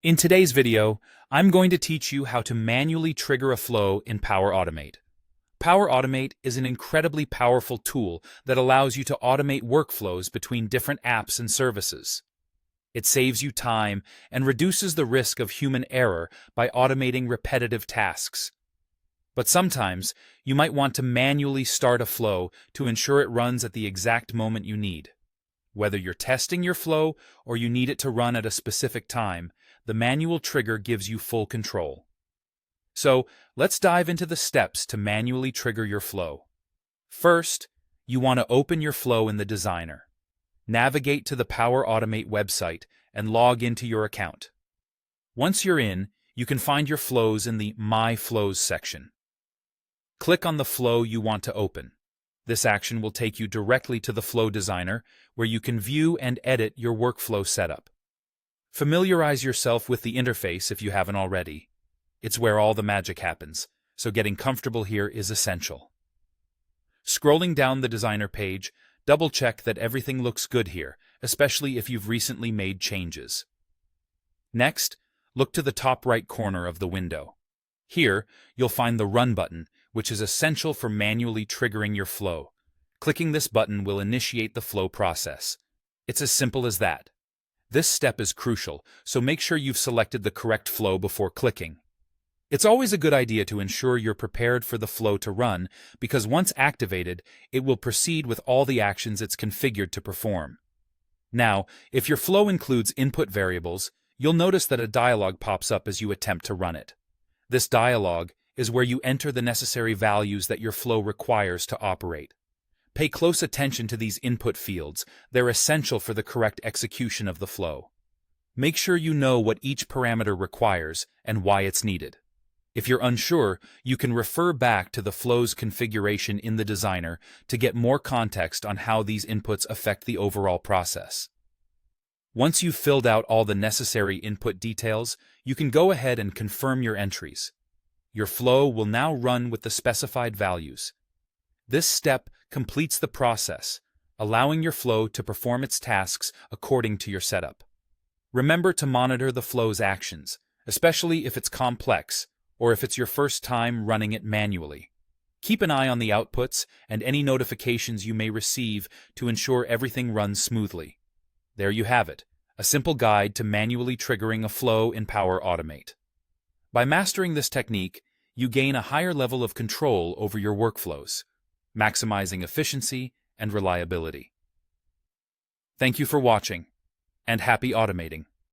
In today's video, I'm going to teach you how to manually trigger a flow in Power Automate. Power Automate is an incredibly powerful tool that allows you to automate workflows between different apps and services. It saves you time and reduces the risk of human error by automating repetitive tasks. But sometimes, you might want to manually start a flow to ensure it runs at the exact moment you need. Whether you're testing your flow or you need it to run at a specific time, the manual trigger gives you full control. So, let's dive into the steps to manually trigger your flow. First, you want to open your flow in the Designer. Navigate to the Power Automate website and log into your account. Once you're in, you can find your flows in the My Flows section. Click on the flow you want to open. This action will take you directly to the Flow Designer, where you can view and edit your workflow setup. Familiarize yourself with the interface if you haven't already. It's where all the magic happens, so getting comfortable here is essential. Scrolling down the Designer page, double-check that everything looks good here, especially if you've recently made changes. Next, look to the top right corner of the window. Here, you'll find the Run button, which is essential for manually triggering your flow. Clicking this button will initiate the flow process. It's as simple as that. This step is crucial, so make sure you've selected the correct flow before clicking. It's always a good idea to ensure you're prepared for the flow to run, because once activated, it will proceed with all the actions it's configured to perform. Now, if your flow includes input variables, you'll notice that a dialog pops up as you attempt to run it. This dialog is where you enter the necessary values that your flow requires to operate. Pay close attention to these input fields. They're essential for the correct execution of the flow. Make sure you know what each parameter requires and why it's needed. If you're unsure, you can refer back to the flow's configuration in the Designer to get more context on how these inputs affect the overall process. Once you've filled out all the necessary input details, you can go ahead and confirm your entries. Your flow will now run with the specified values. This step completes the process, allowing your flow to perform its tasks according to your setup. Remember to monitor the flow's actions, especially if it's complex or if it's your first time running it manually. Keep an eye on the outputs and any notifications you may receive to ensure everything runs smoothly. There you have it, a simple guide to manually triggering a flow in Power Automate. By mastering this technique, you gain a higher level of control over your workflows, maximizing efficiency and reliability. Thank you for watching, and happy automating.